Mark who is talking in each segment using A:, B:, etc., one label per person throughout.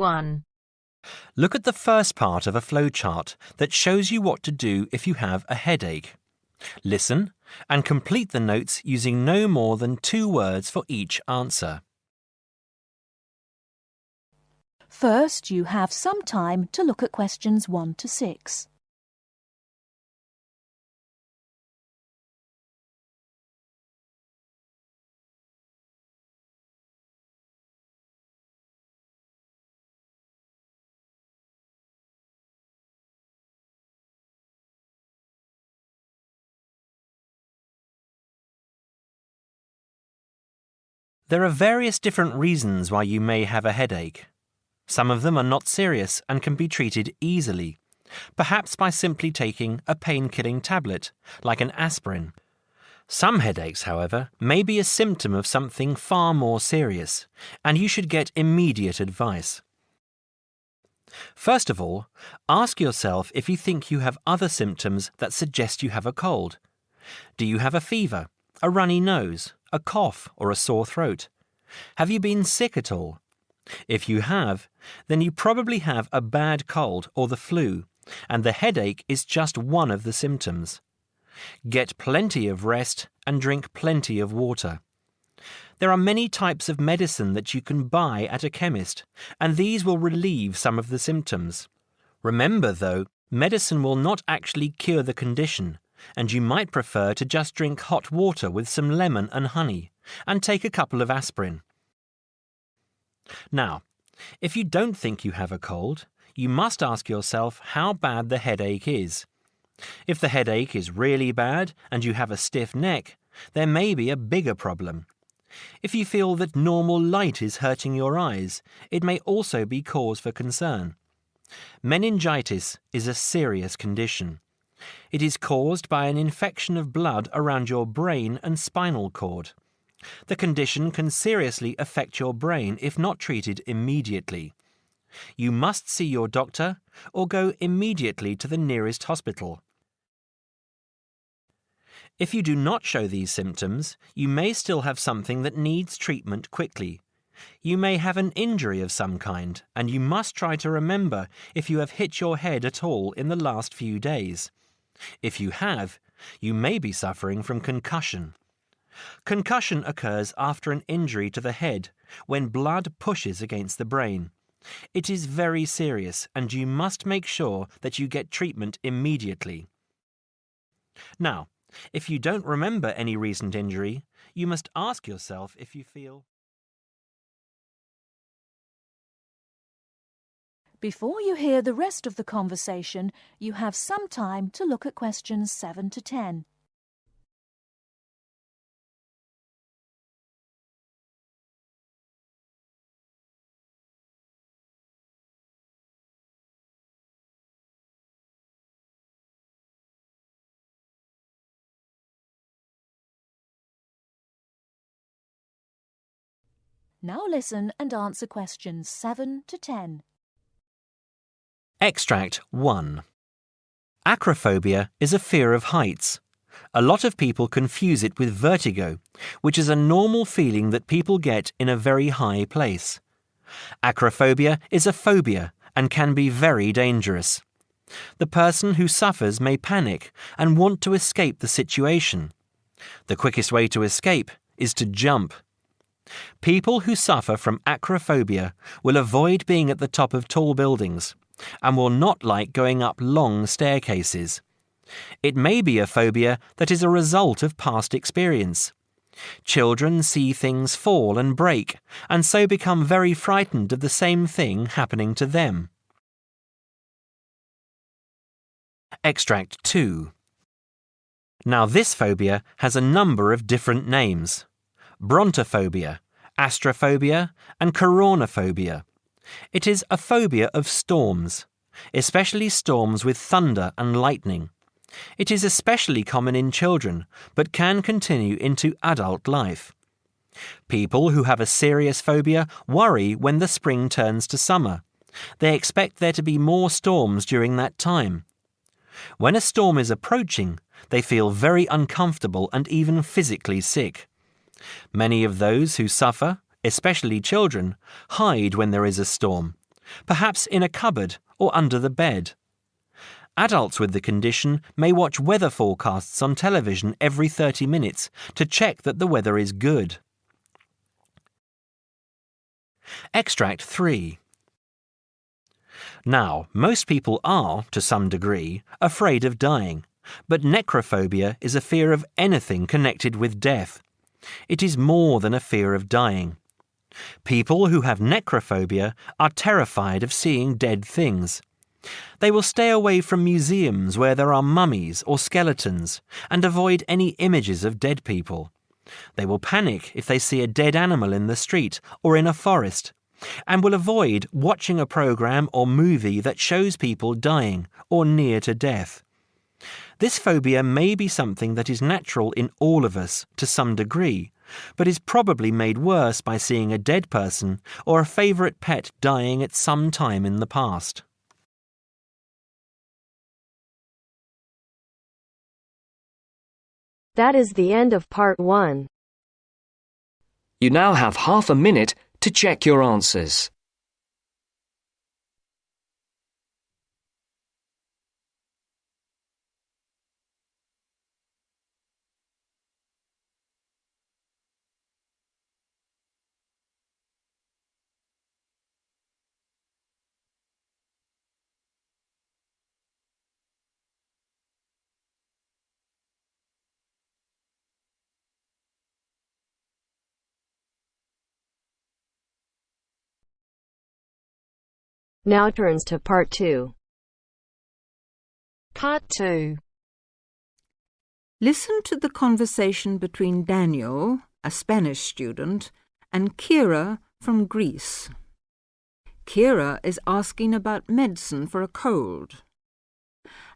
A: 1.
B: Look at the first part of a flowchart that shows you what to do if you have a headache. Listen and complete the notes using no more than 2 words for each answer.
C: First, you have some time to look at questions 1 to 6.
B: There are various different reasons why you may have a headache. Some of them are not serious and can be treated easily, perhaps by simply taking a pain-killing tablet, like an aspirin. Some headaches, however, may be a symptom of something far more serious, and you should get immediate advice. First of all, ask yourself if you think you have other symptoms that suggest you have a cold. Do you have a fever, a runny nose, a cough or a sore throat? Have you been sick at all? If you have, then you probably have a bad cold or the flu, and the headache is just one of the symptoms. Get plenty of rest and drink plenty of water. There are many types of medicine that you can buy at a chemist, and these will relieve some of the symptoms. Remember, though, medicine will not actually cure the condition, and you might prefer to just drink hot water with some lemon and honey, and take a couple of aspirin. Now, if you don't think you have a cold, you must ask yourself how bad the headache is. If the headache is really bad and you have a stiff neck, there may be a bigger problem. If you feel that normal light is hurting your eyes, it may also be cause for concern. Meningitis is a serious condition. It is caused by an infection of blood around your brain and spinal cord. The condition can seriously affect your brain if not treated immediately. You must see your doctor or go immediately to the nearest hospital. If you do not show these symptoms, you may still have something that needs treatment quickly. You may have an injury of some kind, and you must try to remember if you have hit your head at all in the last few days. If you have, you may be suffering from concussion. Concussion occurs after an injury to the head, when blood pushes against the brain. It is very serious, and you must make sure that you get treatment immediately. Now, if you don't remember any recent injury, you must ask yourself if you feel...
C: Before you hear the rest of the conversation, you have some time to look at questions 7 to 10. Now listen and answer questions 7 to 10.
B: Extract 1. Acrophobia is a fear of heights. A lot of people confuse it with vertigo, which is a normal feeling that people get in a very high place. Acrophobia is a phobia and can be very dangerous. The person who suffers may panic and want to escape the situation. The quickest way to escape is to jump. People who suffer from acrophobia will avoid being at the top of tall buildings and will not like going up long staircases. It may be a phobia that is a result of past experience. Children see things fall and break, and so become very frightened of the same thing happening to them. Extract 2. Now this phobia has a number of different names: brontophobia, astrophobia, and coronaphobia. It is a phobia of storms, especially storms with thunder and lightning. It is especially common in children, but can continue into adult life. People who have a serious phobia worry when the spring turns to summer. They expect there to be more storms during that time. When a storm is approaching, they feel very uncomfortable and even physically sick. Many of those who suffer, especially children, hide when there is a storm. perhaps in a cupboard or under the bed. Adults with the condition may watch weather forecasts on television every 30 minutes to check that the weather is good. Extract 3. Now, most people are, to some degree, afraid of dying, but necrophobia is a fear of anything connected with death. It is more than a fear of dying. People who have necrophobia are terrified of seeing dead things. They will stay away from museums where there are mummies or skeletons and avoid any images of dead people. They will panic if they see a dead animal in the street or in a forest, and will avoid watching a program or movie that shows people dying or near to death. This phobia may be something that is natural in all of us to some degree, but is probably made worse by seeing a dead person or a favourite pet dying at some time in the past.
A: That is the end of part 1.
D: You now have half a minute to check your answers.
A: Now turns to part 2.
E: Part 2.
F: Listen to the conversation between Daniel, a Spanish student, and Kira from Greece. Kira is asking about medicine for a cold.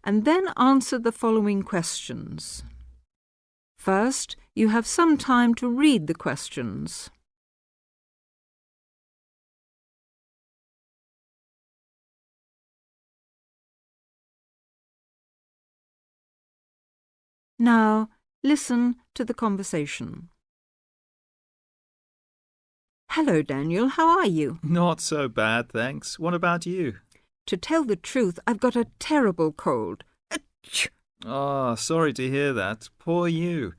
F: And then answer the following questions. First, you have some time to read the questions. Now, listen to the conversation. Hello, Daniel. How are you?
G: Not so bad, thanks. What about you?
F: To tell the truth, I've got a terrible cold. Achoo!
G: Oh, sorry to hear that. Poor you.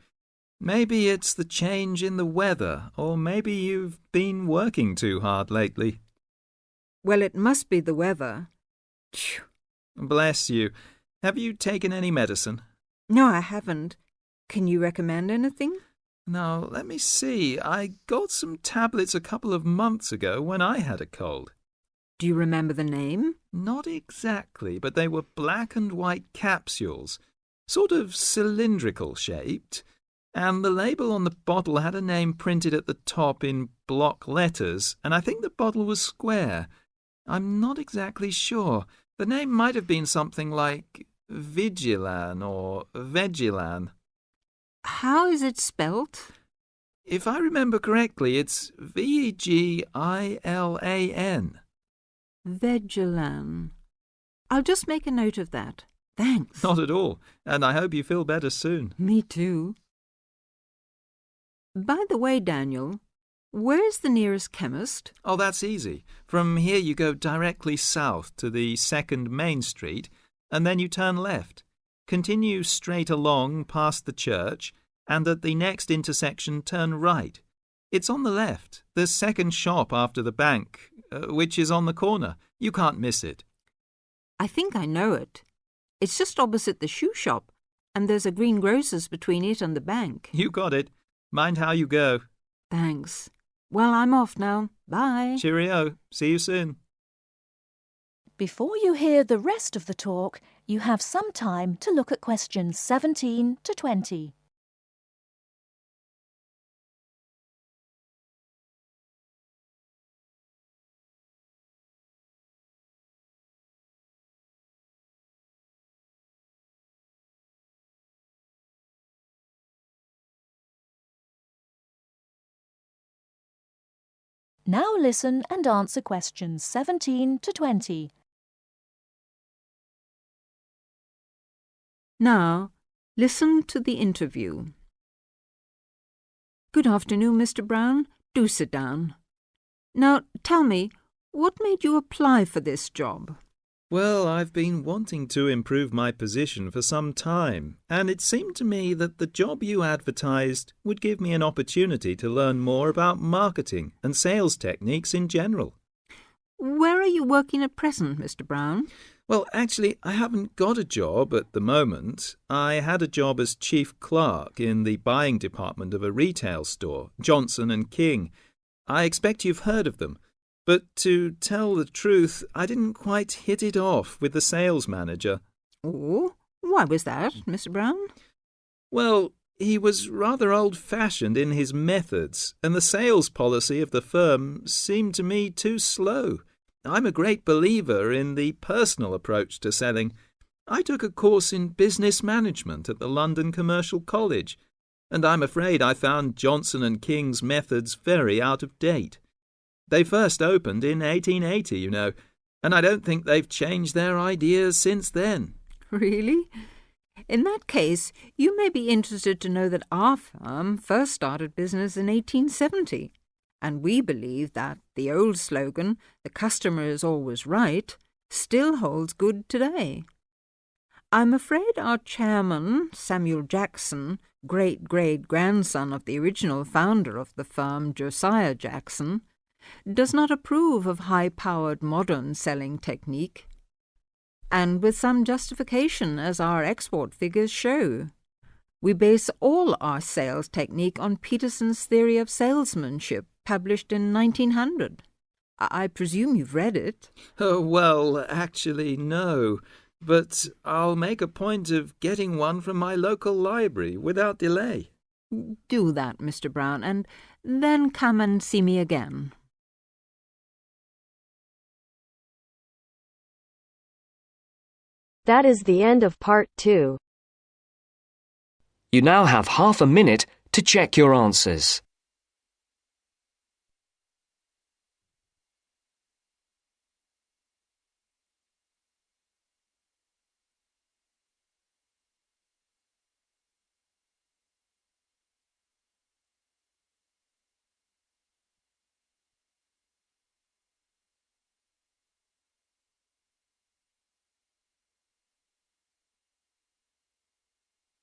G: Maybe it's the change in the weather, or maybe you've been working too hard lately.
F: Well, it must be the weather. Achoo!
G: Bless you. Have you taken any medicine?
F: No, I haven't. Can you recommend anything?
G: No, let me see. I got some tablets a couple of months ago when I had a cold.
F: Do you remember the name?
G: Not exactly, but they were black and white capsules, sort of cylindrical shaped, and the label on the bottle had a name printed at the top in block letters, and I think the bottle was square. I'm not exactly sure. The name might have been something like Vigilan or Vegilan.
F: How is it spelt?
G: If I remember correctly, it's Vegilan.
F: Vegilan. I'll just make a note of that. Thanks.
G: Not at all, and I hope you feel better soon.
F: Me too. By the way, Daniel, where's the nearest chemist?
G: Oh, that's easy. From here you go directly south to the 2nd Main Street, and then you turn left. Continue straight along past the church, and at the next intersection turn right. It's on the left, the second shop after the bank, which is on the corner. You can't miss it.
F: I think I know it. It's just opposite the shoe shop, and there's a greengrocer's between it and the bank.
G: You got it. Mind how you go.
F: Thanks. Well, I'm off now. Bye.
G: Cheerio. See you soon.
C: Before you hear the rest of the talk, you have some time to look at questions 17 to 20. Now listen and answer questions 17 to 20.
F: Now, listen to the interview. Good afternoon, Mr. Brown. Do sit down. Now, tell me, What made you apply for this job?
G: Well, I've been wanting to improve my position for some time, and it seemed to me that the job you advertised would give me an opportunity to learn more about marketing and sales techniques in general.
F: Where are you working at present, Mr. Brown?
G: Well, actually, I haven't got a job at the moment. I had a job as chief clerk in the buying department of a retail store, Johnson and King. I expect you've heard of them. But to tell the truth, I didn't quite hit it off with the sales manager.
F: Oh, why was that, Mr. Brown?
G: Well, he was rather old-fashioned in his methods, and the sales policy of the firm seemed to me too slow. I'm a great believer in the personal approach to selling. I took a course in business management at the London Commercial College, and I'm afraid I found Johnson and King's methods very out of date. They first opened in 1880, you know, and I don't think they've changed their ideas since then.
F: Really? In that case, you may be interested to know that our firm first started business in 1870, and we believe that the old slogan, "The customer is always right," still holds good today. I'm afraid our chairman, Samuel Jackson, great-great-grandson of the original founder of the firm, Josiah Jackson, does not approve of high-powered modern selling technique, and with some justification, as our export figures show. We base all our sales technique on Peterson's theory of salesmanship, published in 1900. I presume you've read it.
G: Oh, well, actually, no. But I'll make a point of getting one from my local library without delay.
F: Do that, Mr. Brown, and then come and see me again.
A: That is the end of part 2.
D: You now have half a minute to check your answers.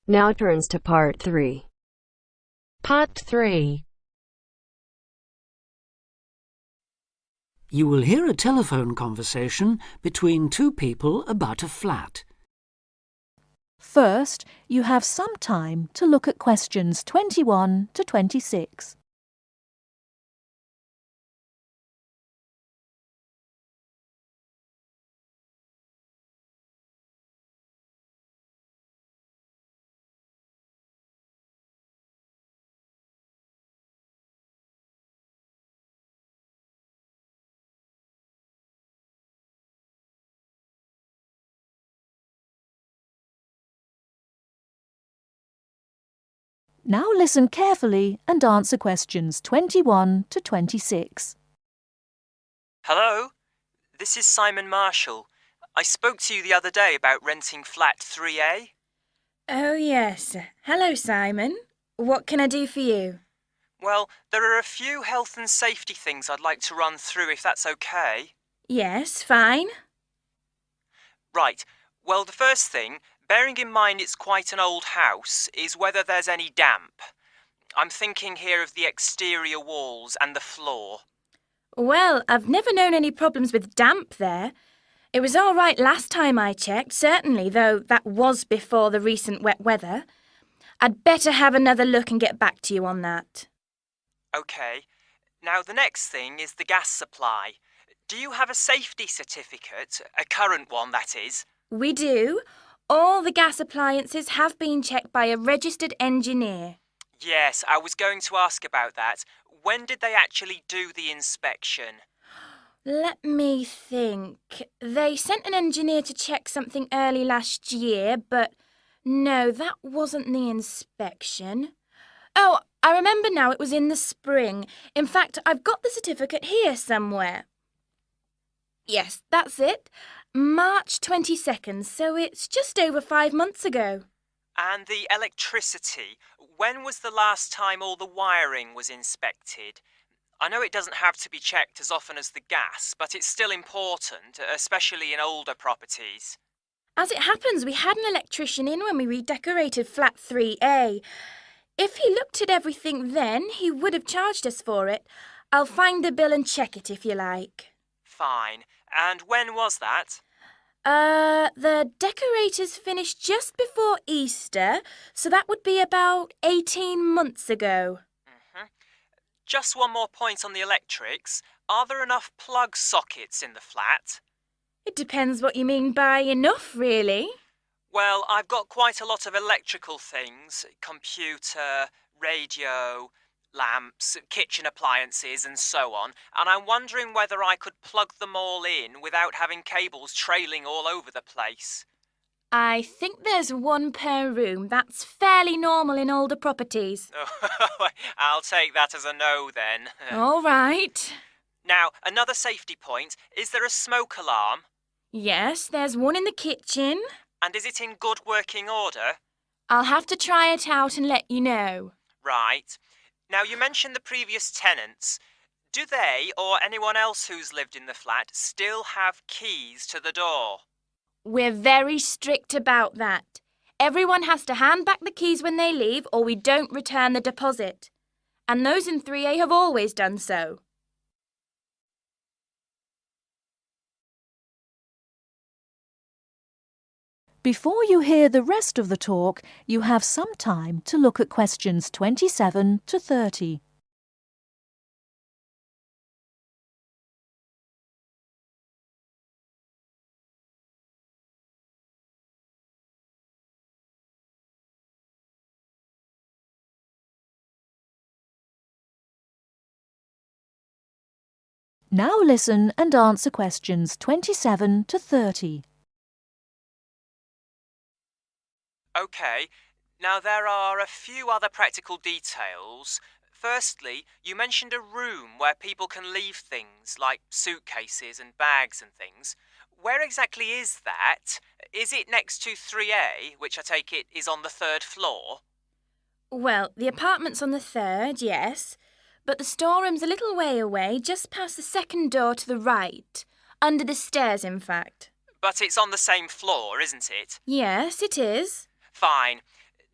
A: Now turns to part 3.
E: Part 3.
H: You will hear a telephone conversation between two people about a flat.
C: First, you have some time to look at questions 21 to 26. Now listen carefully and answer questions 21 to 26.
I: Hello, this is Simon Marshall. I spoke to you the other day about renting flat 3A.
J: Oh, yes. Hello, Simon. What can I do for you?
I: Well, there are a few health and safety things I'd like to run through if that's okay.
J: Yes, fine.
I: Right, well, the first thing, bearing in mind it's quite an old house, is whether there's any damp. I'm thinking here of the exterior walls and the floor.
J: Well, I've never known any problems with damp there. It was all right last time I checked, certainly, though that was before the recent wet weather. I'd better have another look and get back to you on that.
I: OK. Now, the next thing is the gas supply. Do you have a safety certificate? A current one, that is?
J: We do. All the gas appliances have been checked by a registered engineer.
I: Yes, I was going to ask about that. When did they actually do the inspection?
J: Let me think. They sent an engineer to check something early last year, but no, that wasn't the inspection. Oh, I remember now, it was in the spring. In fact, I've got the certificate here somewhere. Yes, that's it. March 22nd, so it's just over 5 months ago.
I: And the electricity, when was the last time all the wiring was inspected? I know it doesn't have to be checked as often as the gas, but it's still important, especially in older properties.
J: As it happens, we had an electrician in when we redecorated flat 3A. If he looked at everything then, he would have charged us for it. I'll find the bill and check it if you like.
I: Fine. And when was that?
J: The decorators finished just before Easter, so that would be about 18 months ago.
I: Just one more point on the electrics. Are there enough plug sockets in the flat?
J: It depends what you mean by enough, really.
I: Well, I've got quite a lot of electrical things. Computer, radio, lamps, kitchen appliances and so on, and I'm wondering whether I could plug them all in without having cables trailing all over the place.
J: I think there's one per room. That's fairly normal in older properties.
I: I'll take that as a no then.
J: All right.
I: Now, another safety point. Is there a smoke alarm?
J: Yes, there's one in the kitchen.
I: And is it in good working order?
J: I'll have to try it out and let you know.
I: Right. Now, you mentioned the previous tenants. Do they, or anyone else who's lived in the flat, still have keys to the door?
J: We're very strict about that. Everyone has to hand back the keys when they leave or we don't return the deposit. And those in 3A have always done so.
C: Before you hear the rest of the talk, you have some time to look at questions 27 to 30. Now listen and answer questions 27 to 30.
I: OK. Now, there are a few other practical details. Firstly, you mentioned a room where people can leave things like suitcases and bags and things. Where exactly is that? Is it next to 3A, which I take it is on the 3rd floor?
J: Well, the apartment's on the 3rd, yes. But the storeroom's a little way away, just past the 2nd door to the right. Under the stairs, in fact.
I: But it's on the same floor, isn't it?
J: Yes, it is.
I: Fine.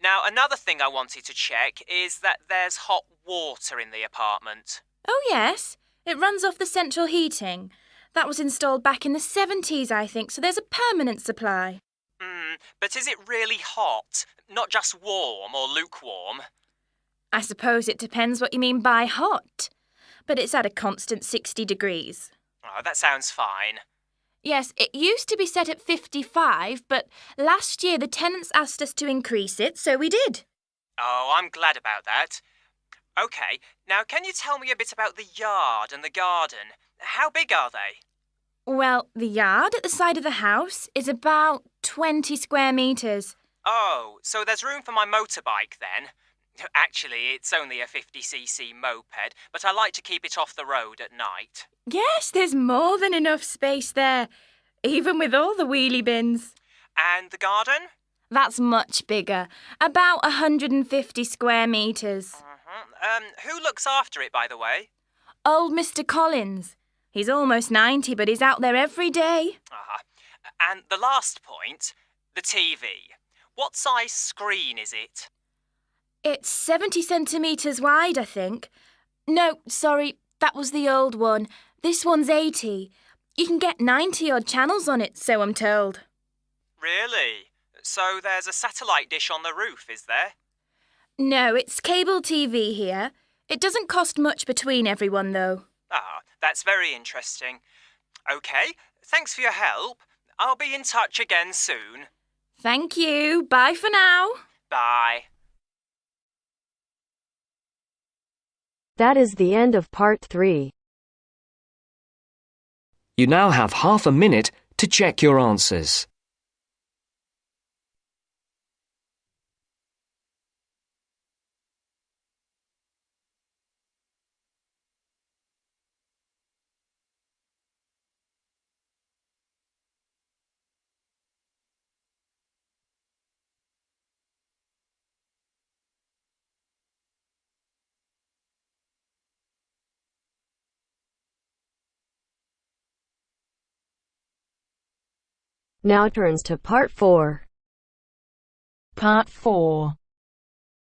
I: Now, another thing I wanted to check is that there's hot water in the apartment.
J: Oh, yes. It runs off the central heating. That was installed back in the 70s, I think, so there's a permanent supply.
I: But is it really hot? Not just warm or lukewarm?
J: I suppose it depends what you mean by hot. But it's at a constant 60 degrees.
I: Oh, that sounds fine.
J: Yes, it used to be set at 55, but last year the tenants asked us to increase it, so we did.
I: Oh, I'm glad about that. OK, now can you tell me a bit about the yard and the garden? How big are they?
J: Well, the yard at the side of the house is about 20 square metres.
I: Oh, so there's room for my motorbike then? Actually, it's only a 50cc moped, but I like to keep it off the road at night.
J: Yes, there's more than enough space there, even with all the wheelie bins.
I: And the garden?
J: That's much bigger, about 150 square metres.
I: Who looks after it, by the way?
J: Old Mr. Collins. He's almost 90, but he's out there every day.
I: And the last point, the TV. What size screen is it?
J: It's 70 centimetres wide, I think. No, sorry, that was the old one. This one's 80. You can get 90-odd channels on it, so I'm told.
I: Really? So there's a satellite dish on the roof, is there?
J: No, it's cable TV here. It doesn't cost much between everyone, though.
I: That's very interesting. OK, thanks for your help. I'll be in touch again soon.
J: Thank you. Bye for now.
I: Bye.
A: That is the end of part 3.
D: You now have half a minute to check your answers.
A: Now turns to Part 4.
E: Part 4.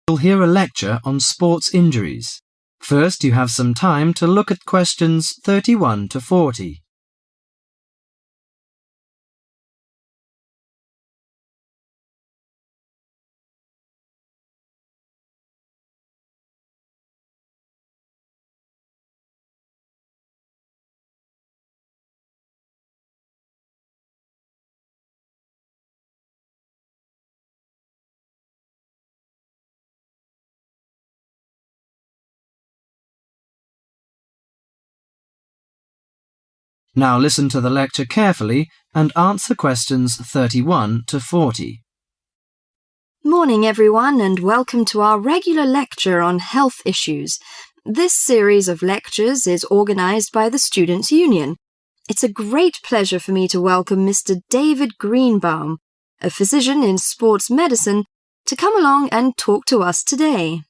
K: You'll hear a lecture on sports injuries. First, you have some time to look at questions 31 to 40. Now listen to the lecture carefully and answer questions 31 to 40.
L: Morning everyone and welcome to our regular lecture on health issues. This series of lectures is organised by the Students' Union. It's a great pleasure for me to welcome Mr. David Greenbaum, a physician in sports medicine, to come along and talk to us today.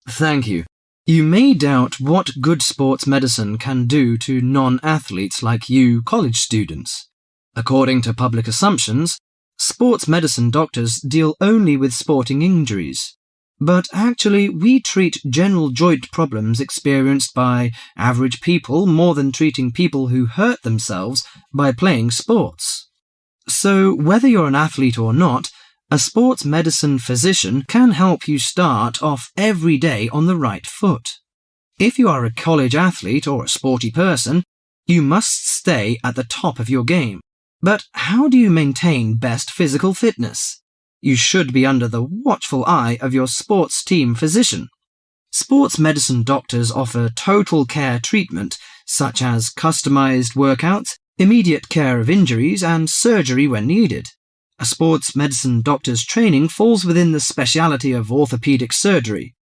K: Thank you. You may doubt what good sports medicine can do to non-athletes like you college students. According to public assumptions, sports medicine doctors deal only with sporting injuries. But actually, we treat general joint problems experienced by average people more than treating people who hurt themselves by playing sports. So, whether you're an athlete or not, a sports medicine physician can help you start off every day on the right foot. If you are a college athlete or a sporty person, you must stay at the top of your game. But how do you maintain best physical fitness? You should be under the watchful eye of your sports team physician. Sports medicine doctors offer total care treatment, such as customized workouts, immediate care of injuries, and surgery when needed. A sports medicine doctor's training falls within the specialty of orthopedic surgery.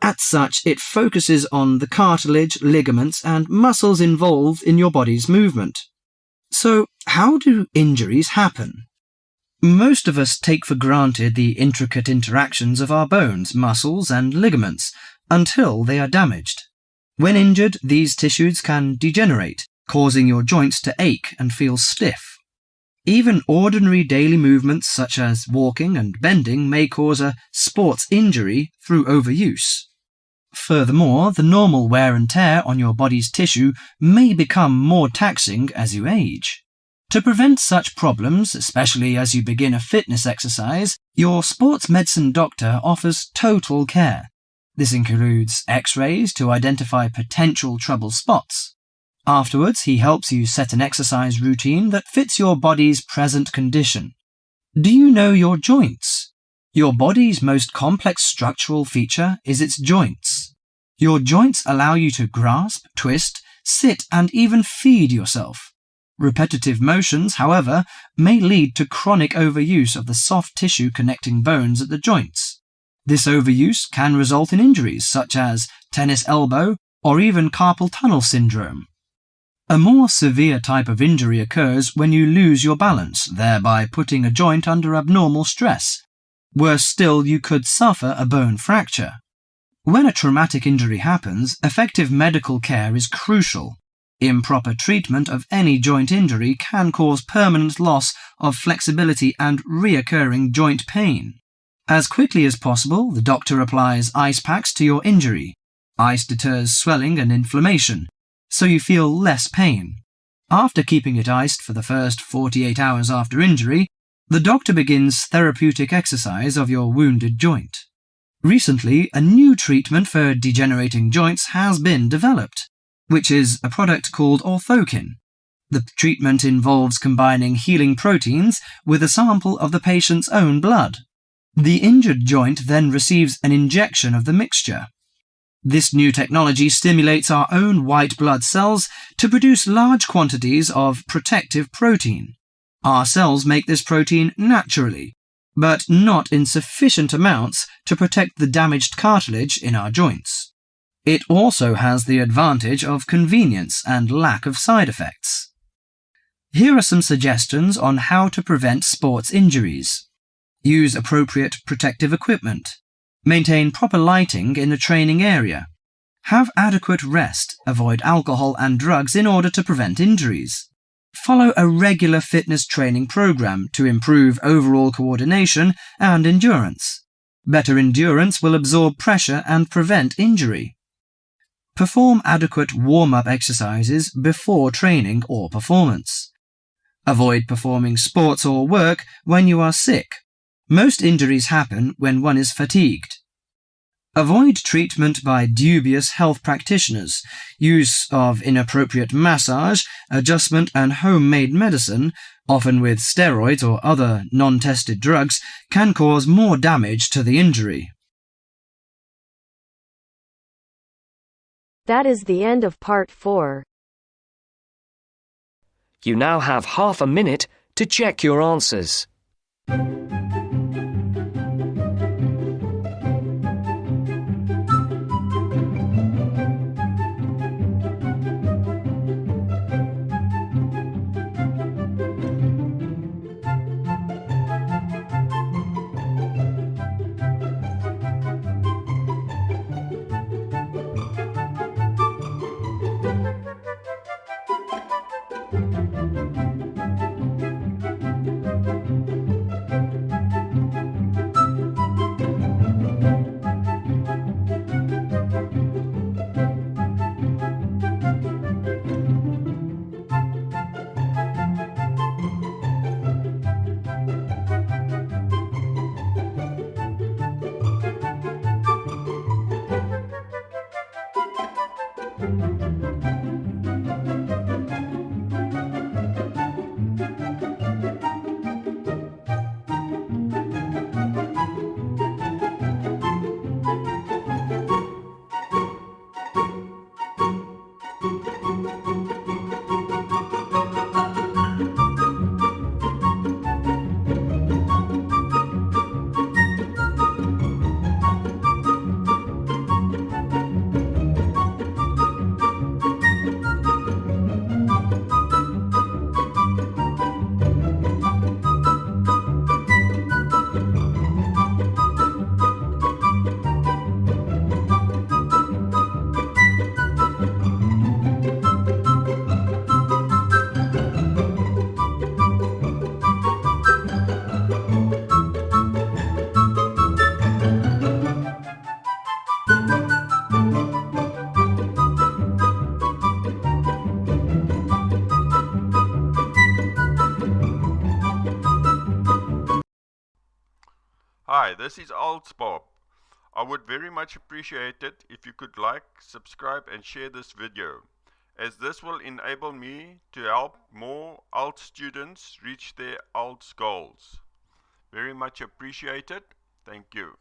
K: As such, it focuses on the cartilage, ligaments, and muscles involved in your body's movement. So, how do injuries happen? Most of us take for granted the intricate interactions of our bones, muscles, and ligaments until they are damaged. When injured, these tissues can degenerate, causing your joints to ache and feel stiff. Even ordinary daily movements such as walking and bending may cause a sports injury through overuse. Furthermore, the normal wear and tear on your body's tissue may become more taxing as you age. To prevent such problems, especially as you begin a fitness exercise, your sports medicine doctor offers total care. This includes X-rays to identify potential trouble spots. Afterwards, he helps you set an exercise routine that fits your body's present condition. Do you know your joints? Your body's most complex structural feature is its joints. Your joints allow you to grasp, twist, sit, and even feed yourself. Repetitive motions, however, may lead to chronic overuse of the soft tissue connecting bones at the joints. This overuse can result in injuries such as tennis elbow or even carpal tunnel syndrome. A more severe type of injury occurs when you lose your balance, thereby putting a joint under abnormal stress. Worse still, you could suffer a bone fracture. When a traumatic injury happens, effective medical care is crucial. Improper treatment of any joint injury can cause permanent loss of flexibility and recurring joint pain. As quickly as possible, the doctor applies ice packs to your injury. Ice deters swelling and inflammation, so you feel less pain. After keeping it iced for the first 48 hours after injury, the doctor begins therapeutic exercise of your wounded joint. Recently, a new treatment for degenerating joints has been developed, which is a product called orthokin. The treatment involves combining healing proteins with a sample of the patient's own blood. The injured joint then receives an injection of the mixture. This new technology stimulates our own white blood cells to produce large quantities of protective protein. Our cells make this protein naturally, but not in sufficient amounts to protect the damaged cartilage in our joints. It also has the advantage of convenience and lack of side effects. Here are some suggestions on how to prevent sports injuries. Use appropriate protective equipment. Maintain proper lighting in the training area. Have adequate rest. Avoid alcohol and drugs in order to prevent injuries. Follow a regular fitness training program to improve overall coordination and endurance. Better endurance will absorb pressure and prevent injury. Perform adequate warm-up exercises before training or performance. Avoid performing sports or work when you are sick. Most injuries happen when one is fatigued. Avoid treatment by dubious health practitioners. Use of inappropriate massage, adjustment and homemade medicine, often with steroids or other non-tested drugs, can cause more damage to the injury.
A: That is the end of part 4.
D: You now have half a minute to check your answers.
M: Hi, this is IELTS Bob. I would very much appreciate it if you could like, subscribe and share this video, as this will enable me to help more IELTS students reach their IELTS goals. Very much appreciated. Thank you.